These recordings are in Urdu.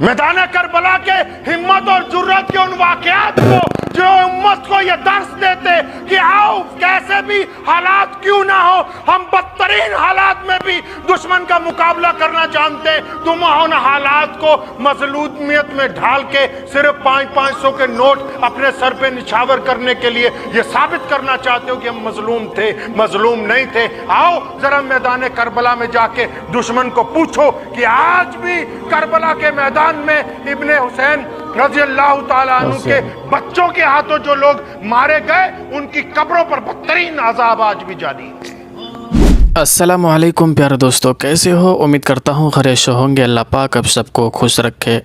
میدان کربلا کے ہمت اور جرت کے ان واقعات کو جو امت کو یہ درس دیتے کہ آؤ کیسے بھی حالات کیوں نہ ہو ہم بدترین حالات میں بھی دشمن کا مقابلہ کرنا جانتے ہیں، تم ان حالات کو مظلومیت میں ڈھال کے صرف 500 کے نوٹ اپنے سر پہ نچھاور کرنے کے لیے یہ ثابت کرنا چاہتے ہو کہ ہم مظلوم تھے، مظلوم نہیں تھے۔ آؤ ذرا میدان کربلا میں جا کے دشمن کو پوچھو کہ آج بھی کربلا کے میدان میں ابن حسین رضی اللہ تعالیٰ عنہ کے بچوں کے ہاتھوں جو لوگ مارے گئے ان کی قبروں پر بدترین عذاب آج بھی جاری ہے۔ السلام علیکم پیارے دوستو، کیسے ہو؟ امید کرتا ہوں خیریت ہوں گے۔ اللہ پاک اب سب کو خوش رکھے۔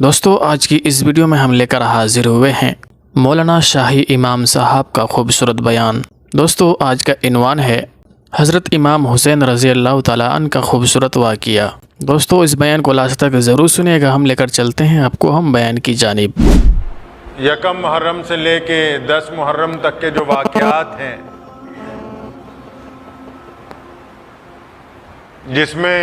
دوستو آج کی اس ویڈیو میں ہم لے کر حاضر ہوئے ہیں مولانا شاہی امام صاحب کا خوبصورت بیان۔ دوستو آج کا عنوان ہے حضرت امام حسین رضی اللہ تعالیٰ عنہ کا خوبصورت واقعہ۔ دوستو اس بیان کو لاسٹ تک ضرور سنیے گا، ہم لے کر چلتے ہیں آپ کو ہم بیان کی جانب۔ یکم محرم سے لے کے 10 محرم تک کے جو واقعات ہیں جس میں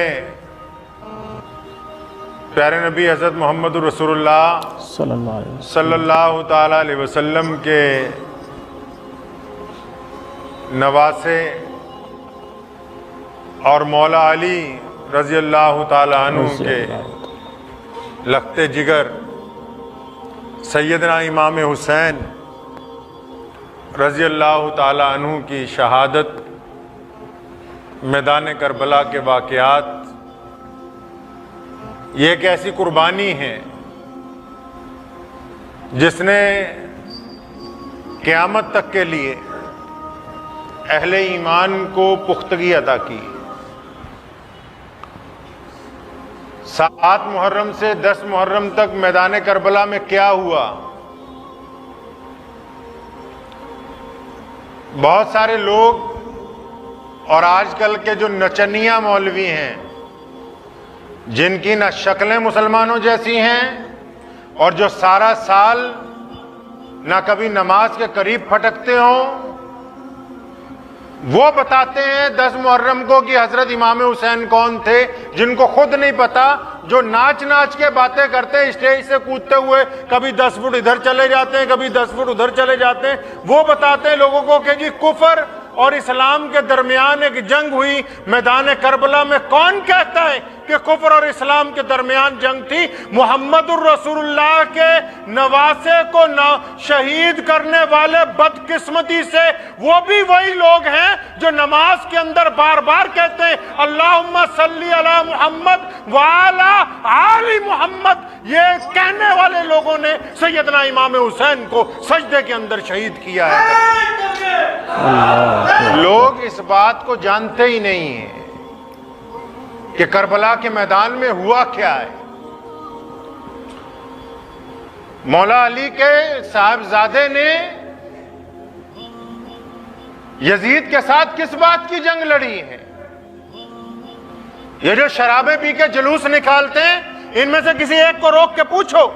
پیارے نبی حضرت محمد رسول اللہ صلی اللہ تعالیٰ علیہ وسلم کے نواسے اور مولا علی رضی اللہ تعالیٰ عنہ کے لخت جگر سیدنا امام حسین رضی اللہ تعالیٰ عنہ کی شہادت، میدان کربلا کے واقعات، یہ ایک ایسی قربانی ہے جس نے قیامت تک کے لیے اہل ایمان کو پختگی عطا کی۔ 7 محرم سے 10 محرم تک میدان کربلا میں کیا ہوا؟ بہت سارے لوگ اور آج کل کے جو نچنیا مولوی ہیں جن کی نہ شکلیں مسلمانوں جیسی ہیں اور جو سارا سال نہ کبھی نماز کے قریب پھٹکتے ہوں، وہ بتاتے ہیں 10 محرم کو کہ حضرت امام حسین کون تھے، جن کو خود نہیں پتا، جو ناچ ناچ کے باتیں کرتے ہیں اسٹیج سے کودتے ہوئے، کبھی 10 فٹ ادھر چلے جاتے ہیں، کبھی 10 فٹ ادھر چلے جاتے ہیں۔ وہ بتاتے ہیں لوگوں کو کہ جی کفر اور اسلام کے درمیان ایک جنگ ہوئی میدان کربلا میں۔ کون کہتا ہے کہ کفر اور اسلام کے درمیان جنگ تھی؟ محمد الرسول اللہ کے نواسے کو شہید کرنے والے بدقسمتی سے وہ بھی وہی لوگ ہیں جو نماز کے اندر بار بار کہتے ہیں اللہم صلی علی محمد وعلی آل محمد۔ یہ کہنے والے لوگوں نے سیدنا امام حسین کو سجدے کے اندر شہید کیا ہے۔ لوگ اس بات کو جانتے ہی نہیں ہیں کہ کربلا کے میدان میں ہوا کیا ہے۔ مولا علی کے صاحبزادے نے یزید کے ساتھ کس بات کی جنگ لڑی ہے؟ یہ جو شرابیں پی کے جلوس نکالتے ہیں، ان میں سے کسی ایک کو روک کے پوچھو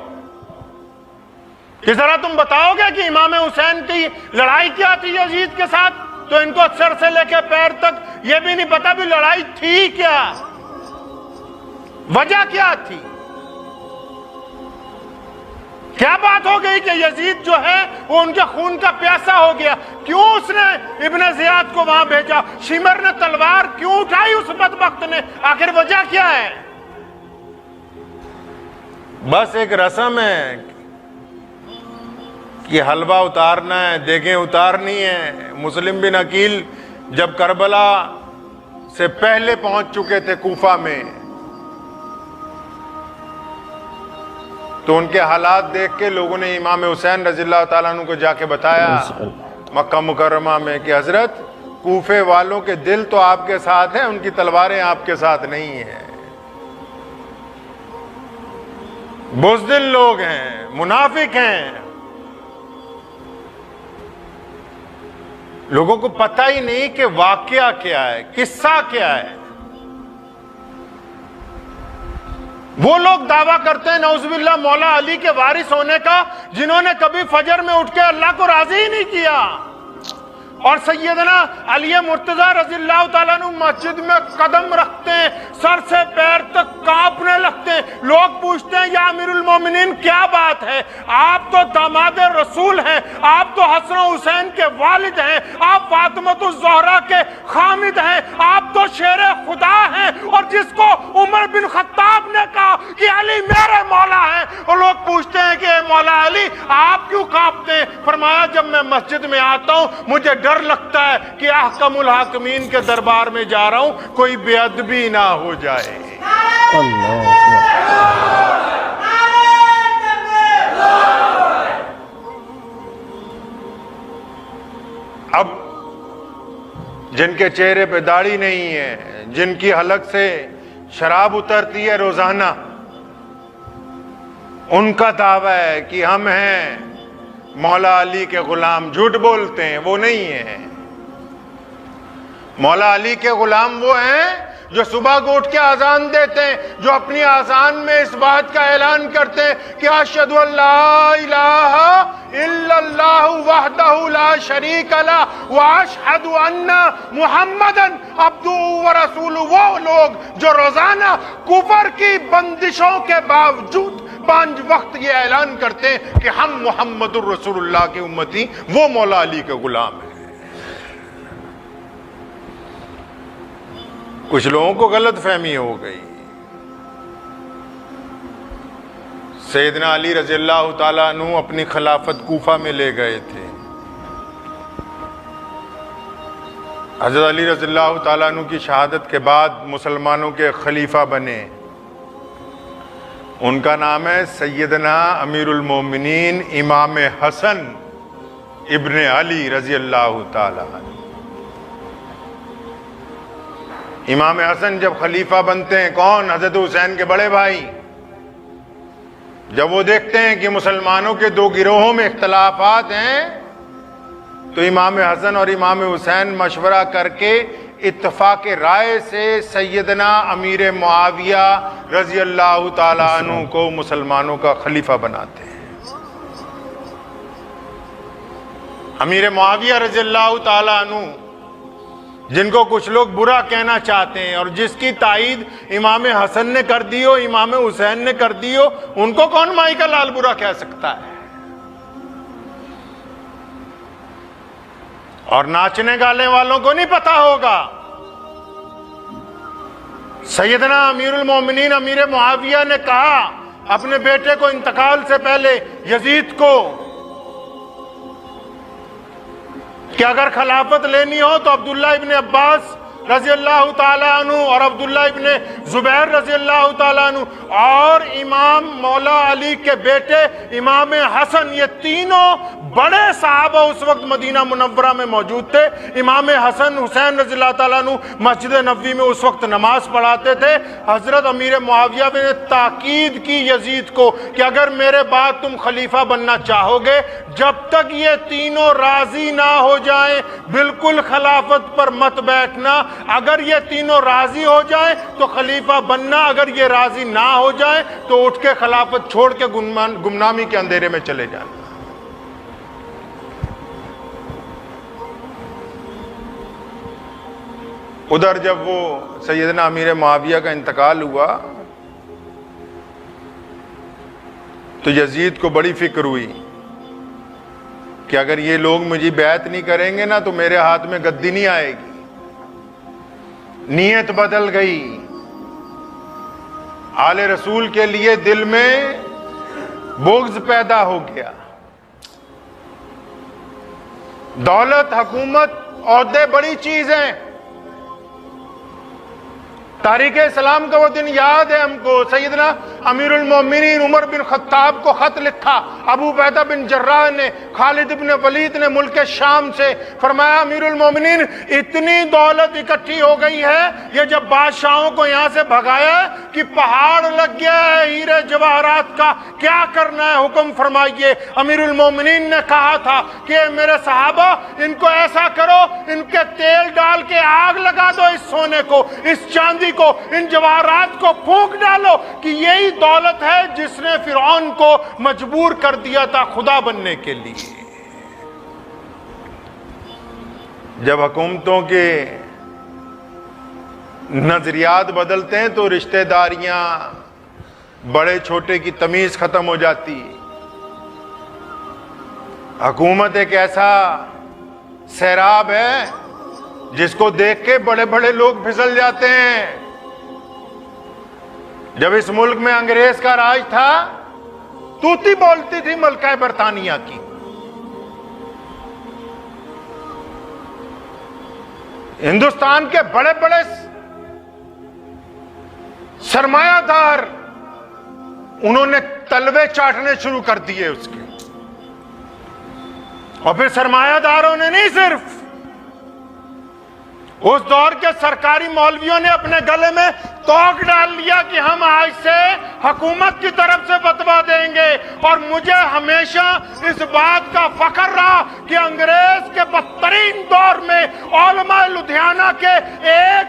کہ ذرا تم بتاؤ گے کہ امام حسین کی لڑائی کیا تھی یزید کے ساتھ؟ تو ان کو سر سے لے کے پیر تک یہ بھی نہیں پتا بھی لڑائی تھی کیا، وجہ کیا تھی، کیا بات ہو گئی کہ یزید جو ہے وہ ان کے خون کا پیاسا ہو گیا؟ کیوں اس نے ابن زیاد کو وہاں بھیجا؟ شمر نے تلوار کیوں اٹھائی اس بدبخت نے؟ آخر وجہ کیا ہے؟ بس ایک رسم ہے کہ حلوہ اتارنا ہے، دیگیں اتارنی ہے۔ مسلم بن عقیل جب کربلا سے پہلے پہنچ چکے تھے کوفہ میں، تو ان کے حالات دیکھ کے لوگوں نے امام حسین رضی اللہ تعالیٰ عنہ کو جا کے بتایا مکہ مکرمہ میں کہ حضرت کوفے والوں کے دل تو آپ کے ساتھ ہیں، ان کی تلواریں آپ کے ساتھ نہیں ہیں۔ بزدل لوگ ہیں، منافق ہیں، لوگوں کو پتہ ہی نہیں کہ واقعہ کیا ہے، قصہ کیا ہے۔ وہ لوگ دعویٰ کرتے ہیں نعوذ باللہ مولا علی کے وارث ہونے کا، جنہوں نے کبھی فجر میں اٹھ کے اللہ کو راضی ہی نہیں کیا، اور سیدنا علی مرتضی رضی اللہ تعالیٰ عنہ مسجد میں قدم رکھتے ہیں، سر سے پیر تک کانپنے لگتے ہیں۔ لوگ پوچھتے ہیں یا امیر المومنین کیا بات ہے؟ آپ تو داماد رسول ہیں، آپ تو حسن و حسین کے والد ہیں، آپ فاطمۃ الزہرا کے خامد ہیں، آپ تو شیر خدا ہیں، اور جس کو عمر بن خطاب نے کہا کہ علی میرے مولا ہیں، اور لوگ پوچھتے ہیں کہ اے مولا علی آپ کیوں کانپتے ہیں؟ فرمایا جب میں مسجد میں آتا ہوں مجھے ڈر لگتا ہے کہ احکم الحاکمین کے دربار میں جا رہا ہوں، کوئی بے ادبی نہ ہو جائے۔ اب جن کے چہرے پہ داڑھی نہیں ہے، جن کی حلق سے شراب اترتی ہے روزانہ، ان کا دعویٰ ہے کہ ہم ہیں مولا علی کے غلام، جھوٹ بولتے ہیں، وہ نہیں ہیں۔ مولا علی کے غلام وہ ہیں جو صبح کو اٹھ کے اذان دیتے ہیں، جو اپنی اذان میں اس بات کا اعلان کرتے ہیں کہ اشہد ان لا الہ الا اللہ وحدہ لا شریک لہ واشہد ان محمدًا عبدہ ورسولہ۔ وہ لوگ جو روزانہ کفر کی بندشوں کے باوجود 5 وقت یہ اعلان کرتے ہیں کہ ہم محمد الرسول اللہ کے امتی، وہ مولا علی کے غلام ہیں۔ کچھ لوگوں کو غلط فہمی ہو گئی۔ سیدنا علی رضی اللہ تعالیٰ عنہ اپنی خلافت کوفہ میں لے گئے تھے۔ حضرت علی رضی اللہ تعالیٰ عنہ کی شہادت کے بعد مسلمانوں کے خلیفہ بنے، ان کا نام ہے سیدنا امیر المومنین امام حسن ابن علی رضی اللہ تعالیٰ عنہ۔ امام حسن جب خلیفہ بنتے ہیں، کون؟ حضرت حسین کے بڑے بھائی۔ جب وہ دیکھتے ہیں کہ مسلمانوں کے 2 گروہوں میں اختلافات ہیں تو امام حسن اور امام حسین مشورہ کر کے اتفاق رائے سے سیدنا امیر معاویہ رضی اللہ تعالیٰ عنہ کو مسلمانوں کا خلیفہ بناتے ہیں۔ امیر معاویہ رضی اللہ تعالیٰ عنہ جن کو کچھ لوگ برا کہنا چاہتے ہیں، اور جس کی تائید امام حسن نے کر دی ہو، امام حسین نے کر دی ہو، ان کو کون مائی کا لال برا کہہ سکتا ہے؟ اور ناچنے گانے والوں کو نہیں پتا ہوگا، سیدنا امیر المومنین امیر معاویہ نے کہا اپنے بیٹے کو انتقال سے پہلے یزید کو کہ اگر خلافت لینی ہو تو عبداللہ ابن عباس رضی اللہ تعالیٰ عنہ اور عبداللہ ابن زبیر رضی اللہ تعالیٰ عنہ اور امام مولا علی کے بیٹے امام حسن، یہ تینوں بڑے صحابہ اس وقت مدینہ منورہ میں موجود تھے۔ امام حسن حسین رضی اللہ تعالیٰ عنہ مسجد نبوی میں اس وقت نماز پڑھاتے تھے۔ حضرت امیر معاویہ نے تاکید کی یزید کو کہ اگر میرے بعد تم خلیفہ بننا چاہو گے، جب تک یہ تینوں راضی نہ ہو جائیں بالکل خلافت پر مت بیٹھنا۔ اگر یہ تینوں راضی ہو جائیں تو خلیفہ بننا، اگر یہ راضی نہ ہو جائیں تو اٹھ کے خلافت چھوڑ کے گمنامی کے اندھیرے میں چلے جانا۔ ادھر جب وہ سیدنا امیر معاویہ کا انتقال ہوا تو یزید کو بڑی فکر ہوئی کہ اگر یہ لوگ مجھے بیعت نہیں کریں گے نا تو میرے ہاتھ میں گدی نہیں آئے گی۔ نیت بدل گئی، آل رسول کے لیے دل میں بغض پیدا ہو گیا۔ دولت، حکومت، عہدے بڑی چیز ہیں۔ تاریخ اسلام کا وہ دن یاد ہے ہم کو، سیدنا امیر المومنین عمر بن خطاب کو خط لکھا ابو عبیدہ بن جراح نے، خالد بن ولید نے ملک شام سے، فرمایا امیر المومنین اتنی دولت اکٹھی ہو گئی ہے، یہ جب بادشاہوں کو یہاں سے بھگایا کہ پہاڑ لگ گیا ہے ہیرے جواہرات کا، کیا کرنا ہے حکم فرمائیے۔ امیر المومنین نے کہا تھا کہ میرے صحابہ ان کو ایسا کرو، ان کے تیل ڈال کے آگ لگا دو، اس سونے کو، اس چاندی کو، ان جواہرات کو پھونک ڈالو کہ یہی دولت ہے جس نے فرعون کو مجبور کر دیا تھا خدا بننے کے لیے۔ جب حکومتوں کے نظریات بدلتے ہیں تو رشتہ داریاں بڑے چھوٹے کی تمیز ختم ہو جاتی. حکومت ایک ایسا سیراب ہے جس کو دیکھ کے بڑے بڑے لوگ پھسل جاتے ہیں. جب اس ملک میں انگریز کا راج تھا توتی بولتی تھی ملکہ برطانیہ کی. ہندوستان کے بڑے بڑے سرمایہ دار انہوں نے تلوے چاٹنے شروع کر دیے اس کے. اور پھر سرمایہ داروں نے نہیں، صرف اس دور کے سرکاری مولویوں نے اپنے گلے میں توق ڈال لیا کہ ہم آج سے حکومت کی طرف سے فتویٰ دیں گے. اور مجھے ہمیشہ اس بات کا فخر رہا کہ انگریز کے بدترین دور میں علماء لدھیانہ کے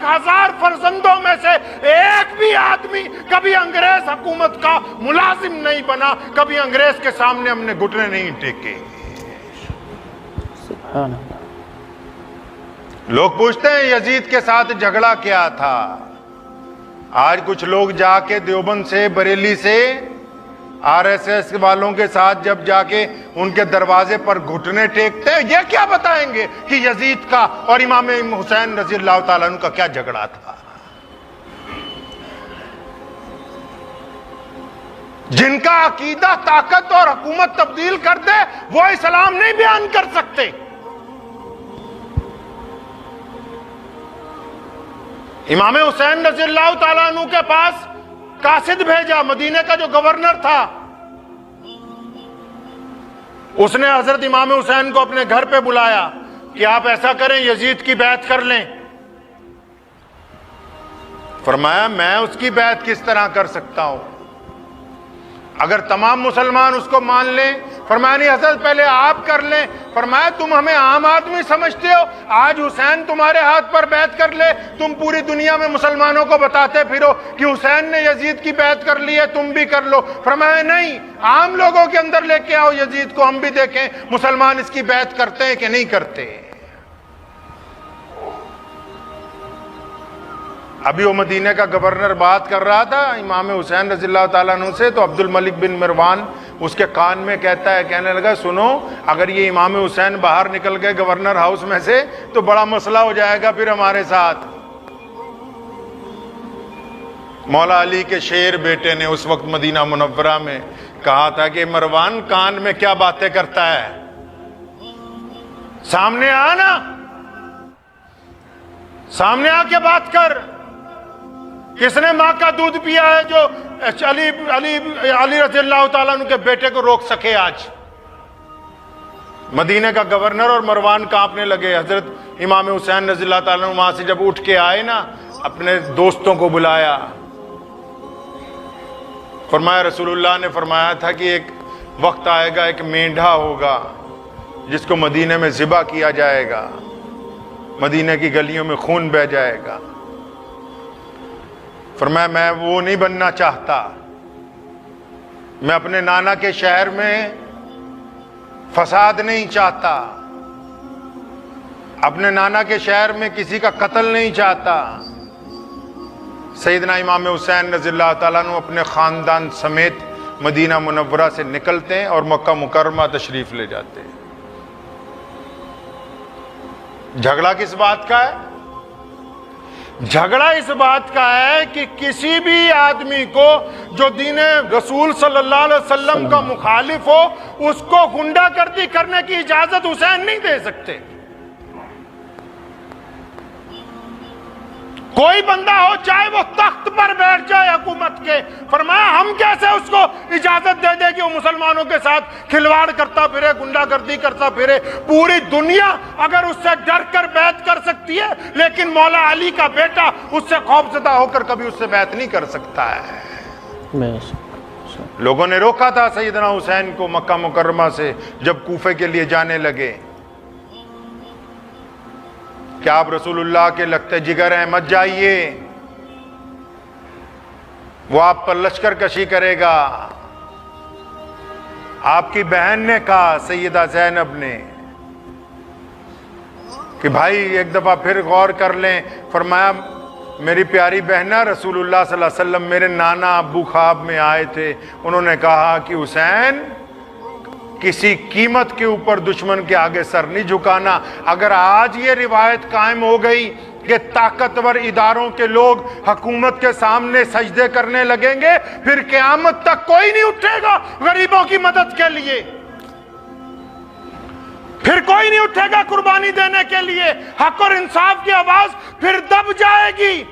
1000 فرزندوں میں سے ایک بھی آدمی کبھی انگریز حکومت کا ملازم نہیں بنا، کبھی انگریز کے سامنے ہم نے گھٹنے نہیں ٹیکے. سبحان اللہ. لوگ پوچھتے ہیں یزید کے ساتھ جھگڑا کیا تھا. آج کچھ لوگ جا کے دیوبند سے، بریلی سے، RSS والوں کے ساتھ جب جا کے ان کے دروازے پر گھٹنے ٹیکتے ہیں، یہ کیا بتائیں گے کہ یزید کا اور امام حسین رضی اللہ تعالیٰ عنہ کا کیا جھگڑا تھا. جن کا عقیدہ طاقت اور حکومت تبدیل کر دے وہ اسلام نہیں بیان کر سکتے. امام حسین رضی اللہ تعالیٰ عنہ کے پاس قاصد بھیجا، مدینے کا جو گورنر تھا، اس نے حضرت امام حسین کو اپنے گھر پہ بلایا کہ آپ ایسا کریں یزید کی بیعت کر لیں. فرمایا میں اس کی بیعت کس طرح کر سکتا ہوں اگر تمام مسلمان اس کو مان لیں؟ فرمایا نہیں حضرت پہلے آپ کر لیں. فرمایا تم ہمیں عام آدمی سمجھتے ہو؟ آج حسین تمہارے ہاتھ پر بیعت کر لے، تم پوری دنیا میں مسلمانوں کو بتاتے پھرو کہ حسین نے یزید کی بیعت کر لی ہے، تم بھی کر لو. فرمایا نہیں، عام لوگوں کے اندر لے کے آؤ یزید کو، ہم بھی دیکھیں مسلمان اس کی بیعت کرتے ہیں کہ نہیں کرتے. ابھی وہ مدینہ کا گورنر بات کر رہا تھا امام حسین رضی اللہ تعالیٰ عنہ سے، تو عبد الملک بن مروان اس کے کان میں کہتا ہے، کہنے لگا سنو، اگر یہ امام حسین باہر نکل گئے گورنر ہاؤس میں سے تو بڑا مسئلہ ہو جائے گا پھر ہمارے ساتھ. مولا علی کے شیر بیٹے نے اس وقت مدینہ منورہ میں کہا تھا کہ مروان کان میں کیا باتیں کرتا ہے، سامنے آنا، سامنے آ کے بات کر. کس نے ماں کا دودھ پیا ہے جو علی رضی اللہ تعالیٰ عنہ کے بیٹے کو روک سکے؟ آج مدینہ کا گورنر اور مروان کانپنے لگے. حضرت امام حسین رضی اللہ تعالیٰ عنہ وہاں سے جب اٹھ کے آئے نا، اپنے دوستوں کو بلایا. فرمایا رسول اللہ نے فرمایا تھا کہ ایک وقت آئے گا، ایک مینڈھا ہوگا جس کو مدینہ میں ذبح کیا جائے گا، مدینہ کی گلیوں میں خون بہہ جائے گا. فرمایا میں وہ نہیں بننا چاہتا، میں اپنے نانا کے شہر میں فساد نہیں چاہتا، اپنے نانا کے شہر میں کسی کا قتل نہیں چاہتا. سیدنا امام حسین رضی اللہ تعالیٰ عنہ اپنے خاندان سمیت مدینہ منورہ سے نکلتے ہیں اور مکہ مکرمہ تشریف لے جاتے ہیں. جھگڑا کس بات کا ہے؟ جھگڑا اس بات کا ہے کہ کسی بھی آدمی کو جو دین رسول صلی اللہ علیہ وسلم کا مخالف ہو اس کو غنڈہ گردی کرنے کی اجازت حسین نہیں دے سکتے. کوئی بندہ ہو چاہے وہ تخت پر بیٹھ جائے حکومت کے، فرمایا ہم کیسے اس کو اجازت دے دے کہ وہ مسلمانوں کے ساتھ کھلواڑ کرتا پھرے، غنڈہ گردی کرتا پھرے. پوری دنیا اگر اس سے ڈر کر بیعت کر سکتی ہے لیکن مولا علی کا بیٹا اس سے خوفزدہ ہو کر کبھی اس سے بیعت نہیں کر سکتا ہے. لوگوں نے روکا تھا سیدنا حسین کو مکہ مکرمہ سے جب کوفے کے لیے جانے لگے کہ آپ رسول اللہ کے لگتے جگر ہیں، مت جائیے، وہ آپ پر لشکر کشی کرے گا. آپ کی بہن نے کہا، سیدہ زینب نے، کہ بھائی ایک دفعہ پھر غور کر لیں. فرمایا میری پیاری بہنہ رسول اللہ صلی اللہ علیہ وسلم میرے نانا ابو خواب میں آئے تھے, انہوں نے کہا کہ حسین کسی قیمت کے اوپر دشمن کے آگے سر نہیں جھکانا. اگر آج یہ روایت قائم ہو گئی کہ طاقتور اداروں کے لوگ حکومت کے سامنے سجدے کرنے لگیں گے, پھر قیامت تک کوئی نہیں اٹھے گا غریبوں کی مدد کے لیے, پھر کوئی نہیں اٹھے گا قربانی دینے کے لیے. حق اور انصاف کی آواز پھر دب جائے گی.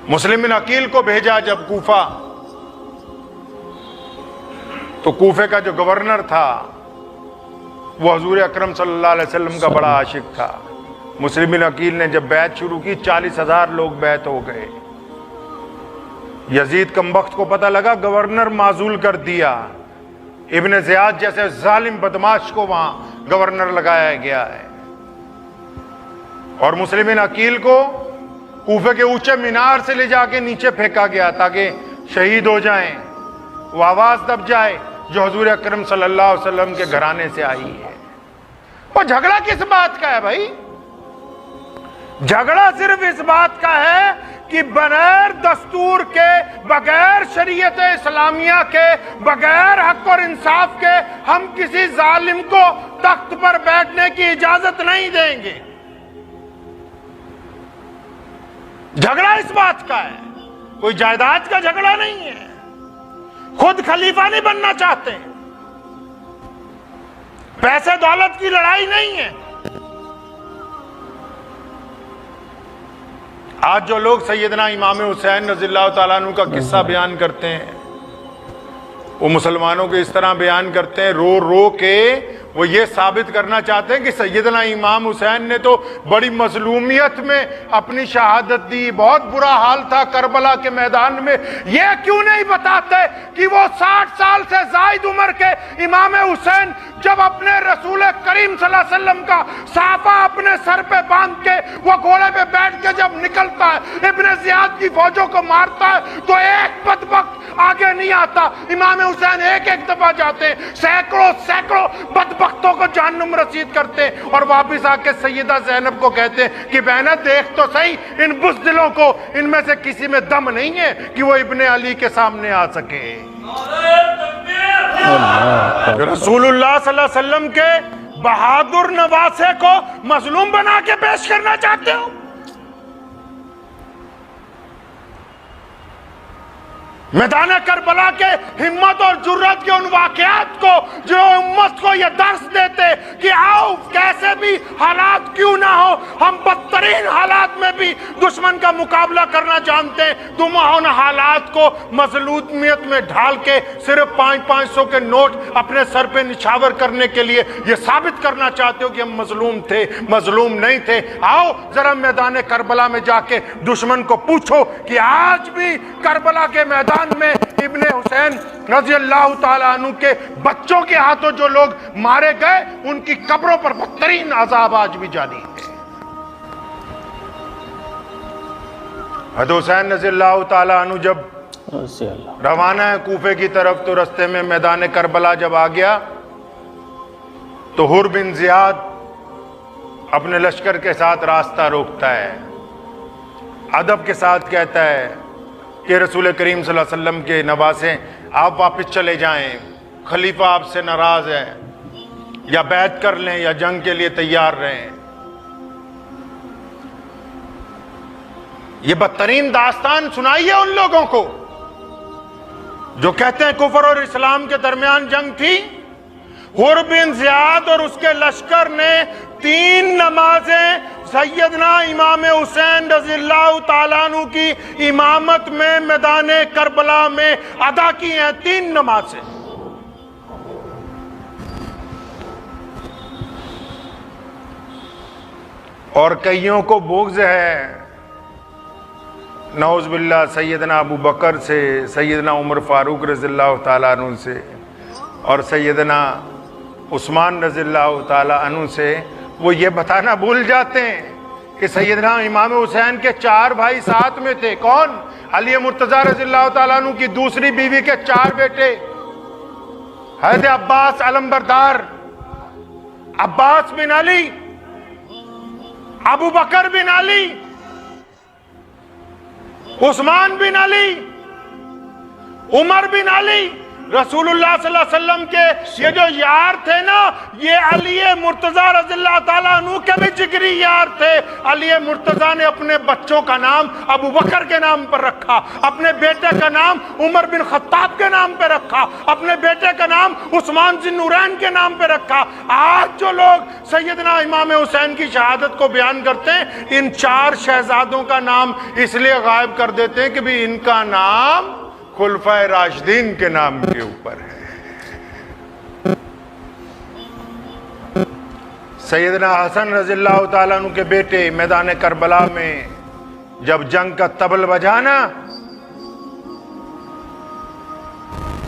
مسلم بن عقیل کو بھیجا جب کوفہ, تو کوفے کا جو گورنر تھا وہ حضور اکرم صلی اللہ علیہ وسلم کا بڑا عاشق تھا. مسلم بن عقیل نے جب بیعت شروع کی 40,000 لوگ بیعت ہو گئے. یزید کمبخت کو پتہ لگا گورنر معزول کر دیا, ابن زیاد جیسے ظالم بدماش کو وہاں گورنر لگایا گیا ہے, اور مسلم بن عقیل کو کوفے کے اونچے مینار سے لے جا کے نیچے پھینکا گیا تاکہ شہید ہو جائیں. وہ آواز دب جائے جو حضور اکرم صلی اللہ علیہ وسلم کے گھرانے سے آئی ہے. وہ جھگڑا کس بات کا ہے بھائی؟ جھگڑا صرف اس بات کا ہے کہ بغیر دستور کے, بغیر شریعت اسلامیہ کے, بغیر حق اور انصاف کے ہم کسی ظالم کو تخت پر بیٹھنے کی اجازت نہیں دیں گے. جھگڑا اس بات کا ہے, کوئی جائیداد کا جھگڑا نہیں ہے. خود خلیفہ نہیں بننا چاہتے, پیسے دولت کی لڑائی نہیں ہے. آج جو لوگ سیدنا امام حسین رضی اللہ تعالیٰ عنہ کا قصہ بیان کرتے ہیں, وہ مسلمانوں کے اس طرح بیان کرتے ہیں رو رو کے وہ یہ ثابت کرنا چاہتے ہیں کہ سیدنا امام حسین نے تو بڑی مظلومیت میں اپنی شہادت دی, بہت برا حال تھا کربلا کے میدان میں. یہ کیوں نہیں بتاتے کہ وہ 60 سال سے زائد عمر کے امام حسین جب اپنے رسول کریم صلی اللہ علیہ وسلم کا صافہ اپنے سر پہ باندھ کے وہ گھوڑے پہ بیٹھ کے جب نکلتا ہے, ابن زیاد کی فوجوں کو مارتا ہے, تو ایک بدبخت آگے نہیں آتا. امام حسین ایک ایک دفعہ جاتے ہیں, سینکڑوں بدبختوں کو جہنم رسید کرتے ہیں, اور واپس آ کے سیدہ زینب کو کہتے ہیں کہ بہنہ دیکھ تو صحیح ان بزدلوں کو, ان میں سے کسی میں دم نہیں ہے کہ وہ ابن علی کے سامنے آ سکے. رسول اللہ صلی اللہ علیہ وسلم کے بہادر نواسے کو مظلوم بنا کے پیش کرنا چاہتے ہو؟ میدان کربلا کے ہمت اور جرات کے ان واقعات کو جو امت کو یہ درس دیتے کہ آؤ کیسے بھی حالات کیوں نہ ہو ہم بدترین حالات میں بھی دشمن کا مقابلہ کرنا جانتے ہیں. تم ان حالات کو مظلومیت میں ڈھال کے صرف 500 کے نوٹ اپنے سر پہ نچھاور کرنے کے لیے یہ ثابت کرنا چاہتے ہو کہ ہم مظلوم تھے, مظلوم نہیں تھے. آؤ ذرا میدان کربلا میں جا کے دشمن کو پوچھو کہ آج بھی کربلا کے میدان میں ابن حسین رضی اللہ تعالیٰ عنہ کے بچوں کے ہاتھوں جو لوگ مارے گئے ان کی قبروں پر بدترین عذاب آج بھی جاری ہے. حضرت حسین رضی اللہ تعالیٰ عنہ جب روانہ ہے کوفے کی طرف تو رستے میں میدان کربلا جب آ گیا تو حر بن زیاد اپنے لشکر کے ساتھ راستہ روکتا ہے, ادب کے ساتھ کہتا ہے کہ رسول کریم صلی اللہ علیہ وسلم کے نواسے آپ واپس چلے جائیں, خلیفہ آپ سے ناراض ہے, یا بیعت کر لیں یا جنگ کے لیے تیار رہیں. یہ بدترین داستان سنائیے ان لوگوں کو جو کہتے ہیں کفر اور اسلام کے درمیان جنگ تھی. حر بن زیاد اور اس کے لشکر نے 3 نمازیں سیدنا امام حسین رضی اللہ تعالیٰ عنہ کی امامت میں میدان کربلا میں ادا کی ہیں. 3 نمازیں. اور کئیوں کو بغض ہے نعوذ باللہ سیدنا ابو بکر سے, سیدنا عمر فاروق رضی اللہ تعالیٰ عنہ سے, اور سیدنا عثمان رضی اللہ تعالیٰ عنہ سے. وہ یہ بتانا بھول جاتے ہیں کہ سیدنا امام حسین کے 4 بھائی ساتھ میں تھے. کون؟ علی مرتضیٰ رضی اللہ تعالیٰ عنہ کی دوسری بیوی کے 4 بیٹے. حضرت عباس علمبردار، عباس بن علی، ابو بکر بن علی، عثمان بن علی، عمر بن علی، رسول اللہ صلی اللہ علیہ وسلم کے یہ جو یار تھے نا، یہ علی مرتضی رضی اللہ تعالیٰ عنہ کے بھی جگری یار تھے۔ علی مرتضی نے اپنے بچوں کا نام ابو بکر کے نام پر رکھا، اپنے بیٹے کا نام عمر بن خطاب کے نام پہ رکھا، اپنے بیٹے کا نام عثمان ذی النورین کے نام پہ رکھا۔ آج جو لوگ سیدنا امام حسین کی شہادت کو بیان کرتے ہیں، ان 4 شہزادوں کا نام اس لیے غائب کر دیتے ہیں کہ بھی ان کا نام خلفائے راشدین کے نام کے اوپر ہے۔ سیدنا حسن رضی اللہ تعالیٰ عنہ کے بیٹے میدان کربلا میں جب جنگ کا طبل بجانا،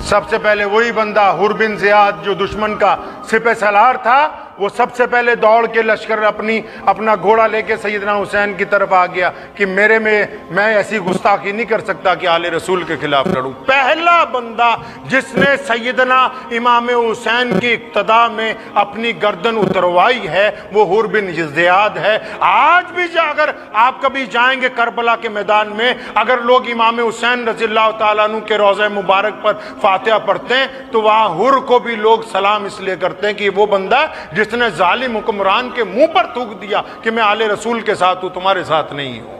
سب سے پہلے وہی بندہ حر بن زیاد جو دشمن کا سپہ سالار تھا، وہ سب سے پہلے دوڑ کے لشکر اپنا گھوڑا لے کے سیدنا حسین کی طرف آ گیا کہ میں ایسی گستاخی نہیں کر سکتا کہ آل رسول کے خلاف لڑوں۔ پہلا بندہ جس نے سیدنا امام حسین کی اقتداء میں اپنی گردن اتروائی ہے وہ حر بن زیاد ہے۔ آج بھی اگر آپ کبھی جائیں گے کربلا کے میدان میں، اگر لوگ امام حسین رضی اللہ تعالیٰ عنہ کے روضہ مبارک پر فاتحہ پڑھتے ہیں تو وہاں حر کو بھی لوگ سلام اس لیے کرتے ہیں کہ وہ بندہ جس نے ظالم حکمران کے منہ پر تھوک دیا کہ میں آل رسول کے ساتھ ہوں، تمہارے ساتھ نہیں ہوں۔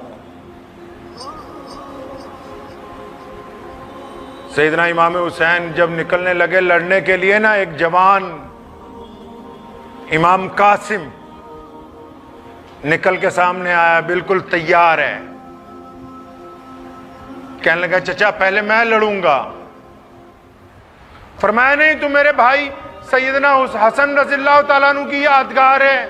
سیدنا امام حسین جب نکلنے لگے لڑنے کے لیے نا، ایک جوان امام قاسم نکل کے سامنے آیا، بالکل تیار ہے، کہنے لگا چچا پہلے میں لڑوں گا۔ فرمایا نہیں، تو میرے بھائی سیدنا حسن رضی اللہ تعالیٰ عنہ کی یادگار ہے،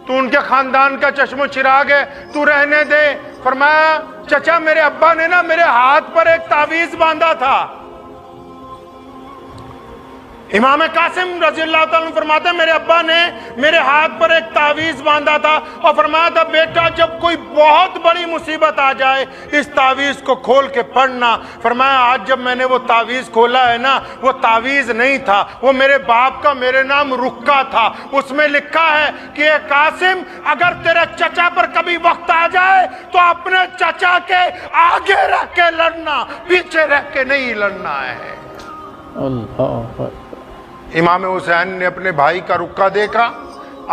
تو ان کے خاندان کا چشم و چراغ ہے، تو رہنے دے۔ فرمایا چچا میرے ابا نے نا میرے ہاتھ پر ایک تعویذ باندھا تھا۔ امام قاسم رضی اللہ تعالیٰ عنہ فرماتے ہیں میرے ابا نے میرے ہاتھ پر ایک تعویذ باندھا تھا اور فرمایا تھا بیٹا جب کوئی بہت بڑی مصیبت آ جائے اس تعویذ کو کھول کے پڑھنا۔ فرمایا آج جب میں نے وہ تعویذ کھولا ہے نا، وہ تعویذ نہیں تھا، وہ میرے باپ کا میرے نام رکا تھا۔ اس میں لکھا ہے کہ اے قاسم اگر تیرے چچا پر کبھی وقت آ جائے تو اپنے چچا کے آگے رہ کے لڑنا، پیچھے رہ کے نہیں لڑنا ہے۔ اللہ امام حسین نے اپنے بھائی کا رکا دیکھا،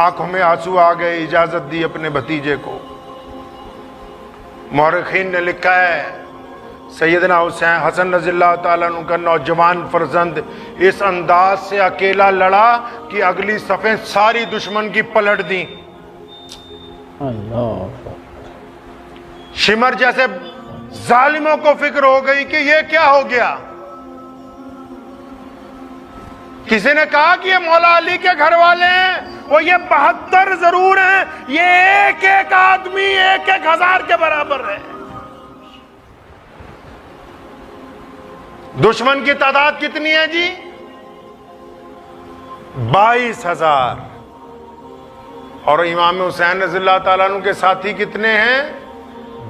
آنکھوں میں آنسو آ گئے، اجازت دی اپنے بھتیجے کو۔ مورخین نے لکھا ہے سیدنا حسن رضی اللہ تعالیٰ عنہ کا نوجوان فرزند اس انداز سے اکیلا لڑا کہ اگلی صفیں ساری دشمن کی پلٹ دیں۔ شمر جیسے ظالموں کو فکر ہو گئی کہ یہ کیا ہو گیا۔ کسی نے کہا کہ یہ مولا علی کے گھر والے ہیں، وہ یہ 72 ضرور ہیں، یہ ایک ایک آدمی 1,000 کے برابر ہے۔ دشمن کی تعداد کتنی ہے جی؟ 22,000۔ اور امام حسین رضی اللہ تعالیٰ عنہ کے ساتھی کتنے ہیں؟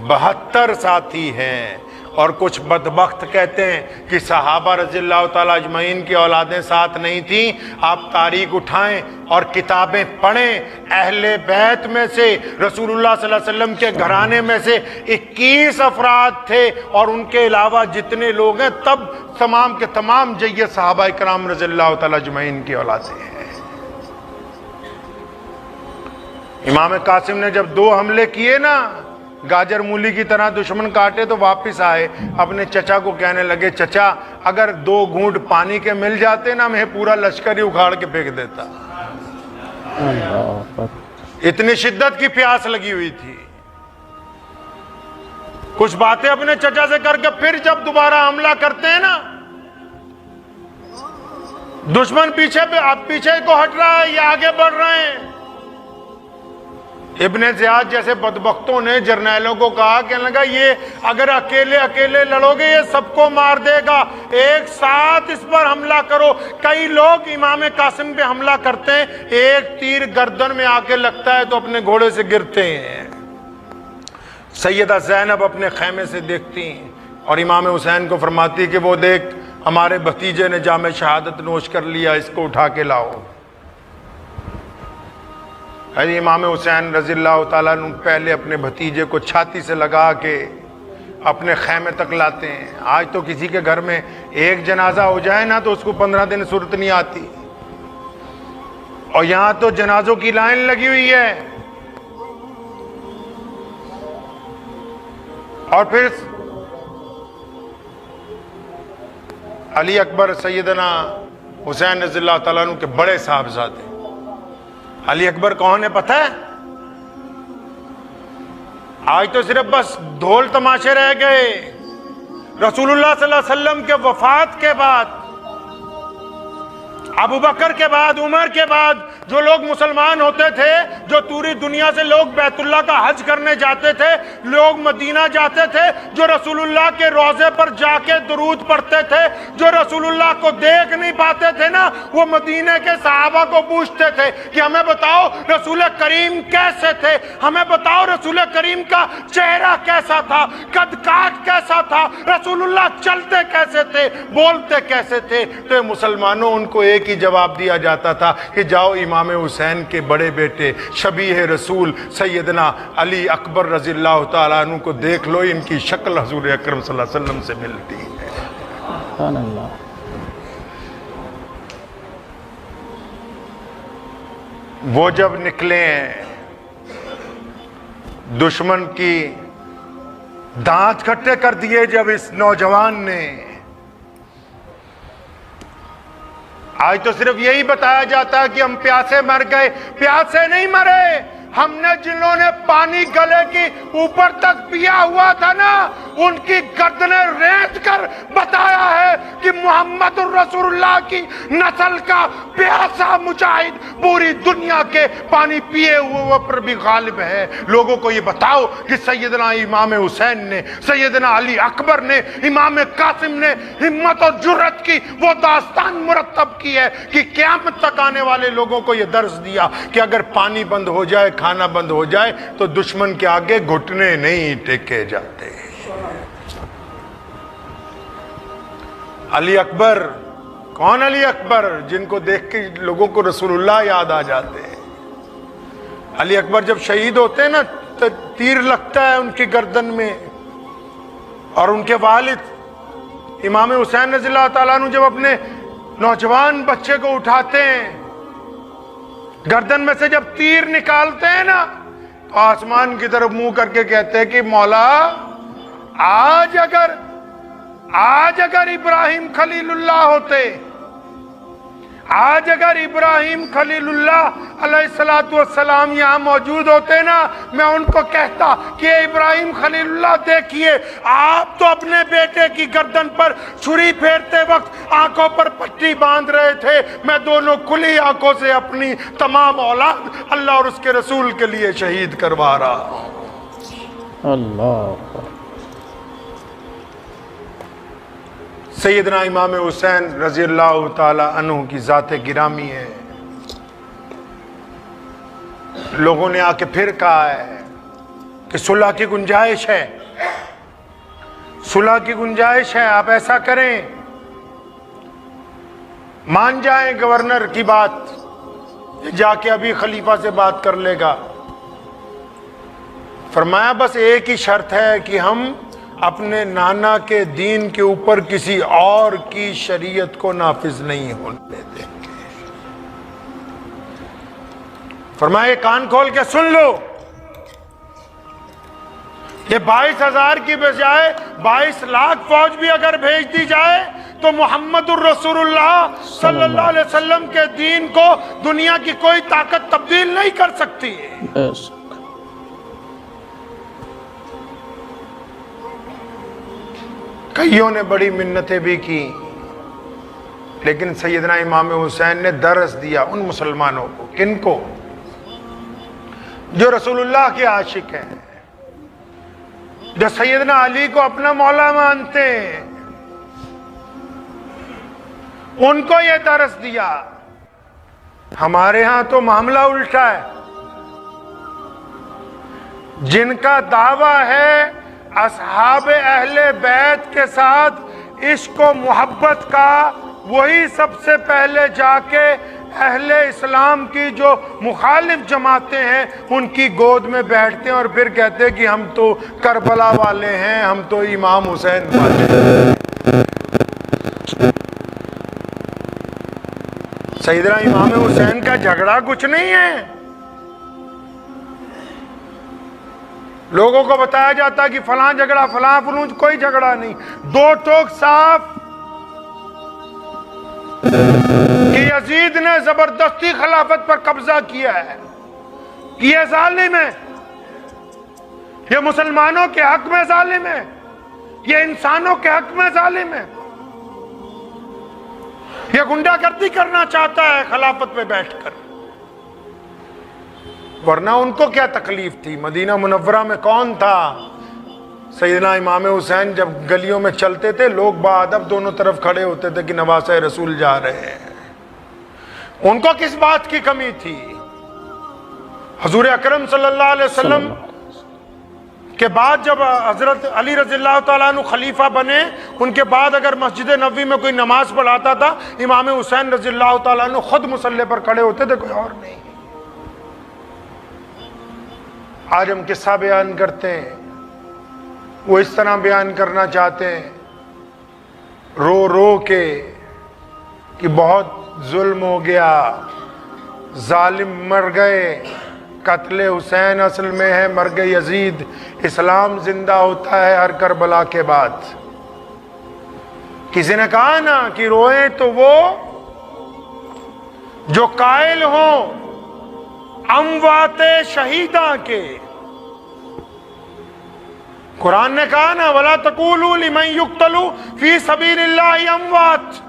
72 ساتھی ہیں۔ اور کچھ بدبخت کہتے ہیں کہ صحابہ رضی اللہ تعالیٰ اجمعین کی اولادیں ساتھ نہیں تھیں۔ آپ تاریخ اٹھائیں اور کتابیں پڑھیں، اہل بیت میں سے رسول اللہ صلی اللہ علیہ وسلم کے گھرانے میں سے 21 افراد تھے، اور ان کے علاوہ جتنے لوگ ہیں تب تمام کے تمام جید صحابہ کرام رضی اللہ تعالیٰ اجمعین کی اولادیں ہیں۔ امام قاسم نے جب 2 حملے کیے نا، گاجر مولی کی طرح دشمن کاٹے، تو واپس آئے، اپنے چچا کو کہنے لگے چچا اگر 2 گھونٹ پانی کے مل جاتے نا میں پورا لشکر ہی اکھاڑ کے پھینک دیتا۔ اتنی شدت کی پیاس لگی ہوئی تھی۔ کچھ باتیں اپنے چچا سے کر کے پھر جب دوبارہ حملہ کرتے ہیں نا، دشمن پیچھے کو ہٹ رہا ہے یا آگے بڑھ رہے ہیں۔ ابن زیاد جیسے بدبختوں نے جرنیلوں کو کہا، کہنے لگا یہ اگر اکیلے لڑو گے یہ سب کو مار دے گا، ایک ساتھ اس پر حملہ کرو۔ کئی لوگ امام قاسم پہ حملہ کرتے ہیں، ایک تیر گردن میں آ کے لگتا ہے تو اپنے گھوڑے سے گرتے ہیں۔ سیدہ زینب اپنے خیمے سے دیکھتی ہیں اور امام حسین کو فرماتی کہ وہ دیکھ ہمارے بھتیجے نے جام شہادت نوش کر لیا، اس کو اٹھا کے لاؤ۔ امام حسین رضی اللہ تعالیٰ عنہ پہلے اپنے بھتیجے کو چھاتی سے لگا کے اپنے خیمے تک لاتے ہیں۔ آج تو کسی کے گھر میں ایک جنازہ ہو جائے نا تو اس کو 15 دن صورت نہیں آتی، اور یہاں تو جنازوں کی لائن لگی ہوئی ہے۔ اور پھر علی اکبر سیدنا حسین رضی اللہ تعالیٰ عنہ کے بڑے صاحبزادے۔ علی اکبر کون ہے پتہ ہے؟ آج تو صرف بس ڈھول تماشے رہ گئے۔ رسول اللہ صلی اللہ علیہ وسلم کے وفات کے بعد، ابو بکر کے بعد، عمر کے بعد جو لوگ مسلمان ہوتے تھے، جو پوری دنیا سے لوگ بیت اللہ کا حج کرنے جاتے تھے، لوگ مدینہ جاتے تھے، جو رسول اللہ کے روضے پر جا کے درود پڑھتے تھے، جو رسول اللہ کو دیکھ نہیں پاتے تھے نا، وہ مدینہ کے صحابہ کو پوچھتے تھے کہ ہمیں بتاؤ رسول کریم کیسے تھے، ہمیں بتاؤ رسول کریم کا چہرہ کیسا تھا، قد کاٹ کیسا تھا، رسول اللہ چلتے کیسے تھے، بولتے کیسے تھے۔ تو مسلمانوں ان کو ایک ہی جواب دیا جاتا تھا کہ جاؤ امام حسین کے بڑے بیٹے شبیہ رسول سیدنا علی اکبر رضی اللہ تعالیٰ عنہ کو دیکھ لو، ان کی شکل حضور اکرم صلی اللہ علیہ وسلم سے ملتی ہے۔ سبحان اللہ۔ وہ جب نکلے دشمن کی دانت کھٹے کر دیے جب اس نوجوان نے، آج تو صرف یہی بتایا جاتا ہے کہ ہم پیاسے مر گئے۔ پیاسے نہیں مرے، ہم نے جنہوں نے پانی گلے کی اوپر تک پیا ہوا تھا نا، ان کی گردنیں ریت کر بتایا ہے کہ محمد الرسول اللہ کی نسل کا پیاسا مجاہد پوری دنیا کے پانی پیے ہوئے پر بھی غالب ہے۔ لوگوں کو یہ بتاؤ کہ سیدنا امام حسین نے، سیدنا علی اکبر نے، امام قاسم نے ہمت اور جرت کی وہ داستان مرتب کی ہے کہ قیامت تک آنے والے لوگوں کو یہ درس دیا کہ اگر پانی بند ہو جائے، کھانا بند ہو جائے تو دشمن کے آگے گھٹنے نہیں ٹیکے جاتے۔ علی اکبر کون؟ علی اکبر جن کو دیکھ کے لوگوں کو رسول اللہ یاد آ جاتے ہیں۔ علی اکبر جب شہید ہوتے ہیں نا تو تیر لگتا ہے ان کی گردن میں، اور ان کے والد امام حسین رضی اللہ تعالیٰ عنہ جب اپنے نوجوان بچے کو اٹھاتے ہیں، گردن میں سے جب تیر نکالتے ہیں نا تو آسمان کی طرف منہ کر کے کہتے ہیں کہ مولا آج اگر ابراہیم خلیل اللہ ہوتے، آج اگر ابراہیم خلیل اللہ علیہ السلام یہاں موجود ہوتے نا، میں ان کو کہتا کہ ابراہیم خلیل اللہ دیکھیے، آپ تو اپنے بیٹے کی گردن پر چھری پھیرتے وقت آنکھوں پر پٹی باندھ رہے تھے، میں دونوں کھلی آنکھوں سے اپنی تمام اولاد اللہ اور اس کے رسول کے لیے شہید کروا رہا ہوں۔ اللہ۔ سیدنا امام حسین رضی اللہ تعالی عنہ کی ذات گرامی ہے۔ لوگوں نے آ کے پھر کہا ہے کہ صلح کی گنجائش ہے، صلح کی گنجائش ہے، آپ ایسا کریں، مان جائیں گورنر کی بات، جا کے ابھی خلیفہ سے بات کر لے گا۔ فرمایا بس ایک ہی شرط ہے کہ ہم اپنے نانا کے دین کے اوپر کسی اور کی شریعت کو نافذ نہیں ہونے دیں گے۔ فرمایا کان کھول کے سن لو، یہ 22,000 کی بجائے 22 لاکھ فوج بھی اگر بھیج دی جائے تو محمد الرسول اللہ صلی اللہ علیہ وسلم کے دین کو دنیا کی کوئی طاقت تبدیل نہیں کر سکتی ہے۔ کئیوں نے بڑی منتیں بھی کی، لیکن سیدنا امام حسین نے درس دیا ان مسلمانوں کو، کن کو؟ جو رسول اللہ کے عاشق ہیں، جو سیدنا علی کو اپنا مولا مانتے ہیں، ان کو یہ درس دیا۔ ہمارے ہاں تو معاملہ الٹا ہے، جن کا دعویٰ ہے اصحاب اہل بیت کے ساتھ عشق و محبت کا وہی سب سے پہلے جا کے اہل اسلام کی جو مخالف جماعتیں ہیں ان کی گود میں بیٹھتے ہیں اور پھر کہتے ہیں کہ ہم تو کربلا والے ہیں، ہم تو امام حسین والے ہیں۔ سیدنا امام حسین کا جھگڑا کچھ نہیں ہے۔ لوگوں کو بتایا جاتا کہ فلاں جھگڑا فلاں فلوج، کوئی جھگڑا نہیں، دو ٹوک صاف کہ یزید نے زبردستی خلافت پر قبضہ کیا ہے، کہ یہ ظالم ہے، یہ مسلمانوں کے حق میں ظالم ہے، یہ انسانوں کے حق میں ظالم ہے، یہ گنڈا گردی کرنا چاہتا ہے خلافت پہ بیٹھ کر۔ ورنہ ان کو کیا تکلیف تھی؟ مدینہ منورہ میں کون تھا؟ سیدنا امام حسین جب گلیوں میں چلتے تھے لوگ باادب دونوں طرف کھڑے ہوتے تھے کہ نواسہ رسول جا رہے ہیں۔ ان کو کس بات کی کمی تھی؟ حضور اکرم صلی اللہ علیہ وسلم کے بعد جب حضرت علی رضی اللہ تعالیٰ عنہ خلیفہ بنے، ان کے بعد اگر مسجد نبوی میں کوئی نماز پڑھاتا تھا، امام حسین رضی اللہ تعالیٰ عنہ خود مصلی پر کھڑے ہوتے تھے، کوئی اور نہیں۔ آج ہم قصہ بیان کرتے ہیں، وہ اس طرح بیان کرنا چاہتے ہیں رو رو کے کہ بہت ظلم ہو گیا، ظالم مر گئے، قتل حسین اصل میں ہے مرگ یزید، اسلام زندہ ہوتا ہے ہر کربلا کے بعد۔ کسی نے کہا نا کہ روئیں تو وہ جو قائل ہوں اموات شہیداں کے۔ قرآن نے کہا نا وَلَا تَقُولُوا لِمَنْ يُقْتَلُ فِي سَبِيلِ اللَّهِ اموات،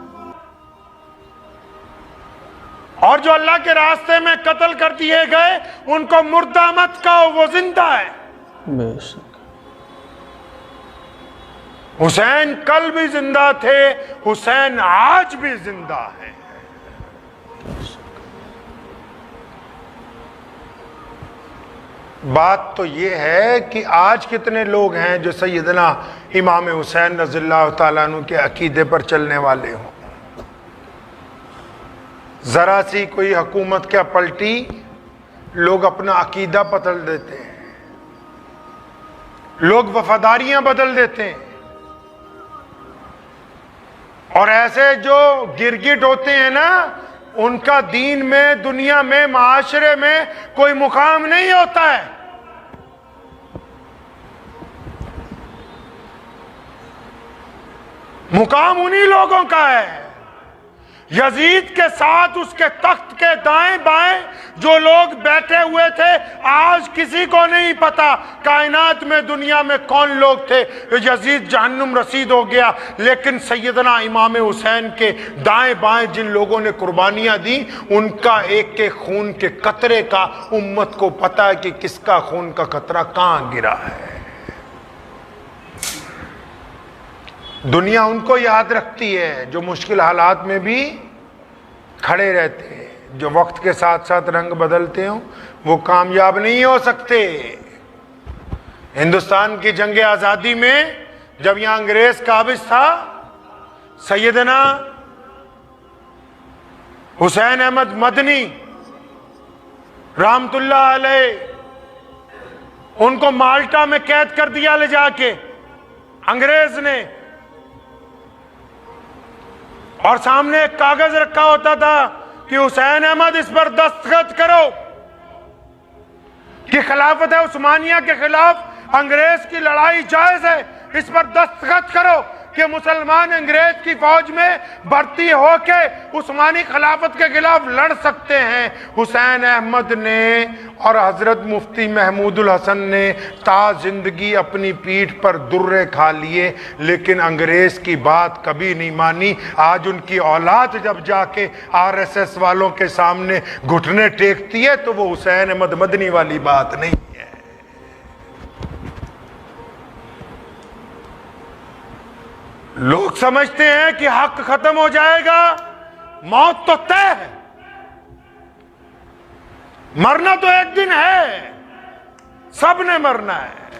اور جو اللہ کے راستے میں قتل کر دیے گئے ان کو مردہ مت کہو، وہ زندہ ہے۔ بے شک حسین کل بھی زندہ تھے، حسین آج بھی زندہ ہے۔ بات تو یہ ہے کہ آج کتنے لوگ ہیں جو سیدنا امام حسین رضی اللہ تعالیٰ عنہ کے عقیدے پر چلنے والے ہوں۔ ذرا سی کوئی حکومت کیا پلٹی، لوگ اپنا عقیدہ بدل دیتے ہیں، لوگ وفاداریاں بدل دیتے ہیں، اور ایسے جو گرگٹ ہوتے ہیں نا ان کا دین میں، دنیا میں، معاشرے میں کوئی مقام نہیں ہوتا ہے۔ مقام انہی لوگوں کا ہے۔ یزید کے ساتھ اس کے تخت کے دائیں بائیں جو لوگ بیٹھے ہوئے تھے، آج کسی کو نہیں پتا کائنات میں، دنیا میں کون لوگ تھے۔ یزید جہنم رسید ہو گیا، لیکن سیدنا امام حسین کے دائیں بائیں جن لوگوں نے قربانیاں دی، ان کا ایک کے خون کے قطرے کا امت کو پتا ہے کہ کس کا خون کا قطرہ کہاں گرا ہے۔ دنیا ان کو یاد رکھتی ہے جو مشکل حالات میں بھی کھڑے رہتے ہیں، جو وقت کے ساتھ ساتھ رنگ بدلتے ہوں وہ کامیاب نہیں ہو سکتے۔ ہندوستان کی جنگ آزادی میں جب یہاں انگریز قابض تھا، سیدنا حسین احمد مدنی رحمت اللہ علیہ، ان کو مالٹا میں قید کر دیا لے جا کے انگریز نے، اور سامنے ایک کاغذ رکھا ہوتا تھا کہ حسین احمد اس پر دستخط کرو کہ خلافت عثمانیہ کے خلاف انگریز کی لڑائی جائز ہے، اس پر دستخط کرو کہ مسلمان انگریز کی فوج میں بھرتی ہو کے عثمانی خلافت کے خلاف لڑ سکتے ہیں۔ حسین احمد نے اور حضرت مفتی محمود الحسن نے تا زندگی اپنی پیٹھ پر درے کھا لیے، لیکن انگریز کی بات کبھی نہیں مانی۔ آج ان کی اولاد جب جا کے RSS والوں کے سامنے گھٹنے ٹیکتی ہے تو وہ حسین احمد مدنی والی بات نہیں ہے۔ لوگ سمجھتے ہیں کہ حق ختم ہو جائے گا، موت تو طے ہے، مرنا تو ایک دن ہے، سب نے مرنا ہے۔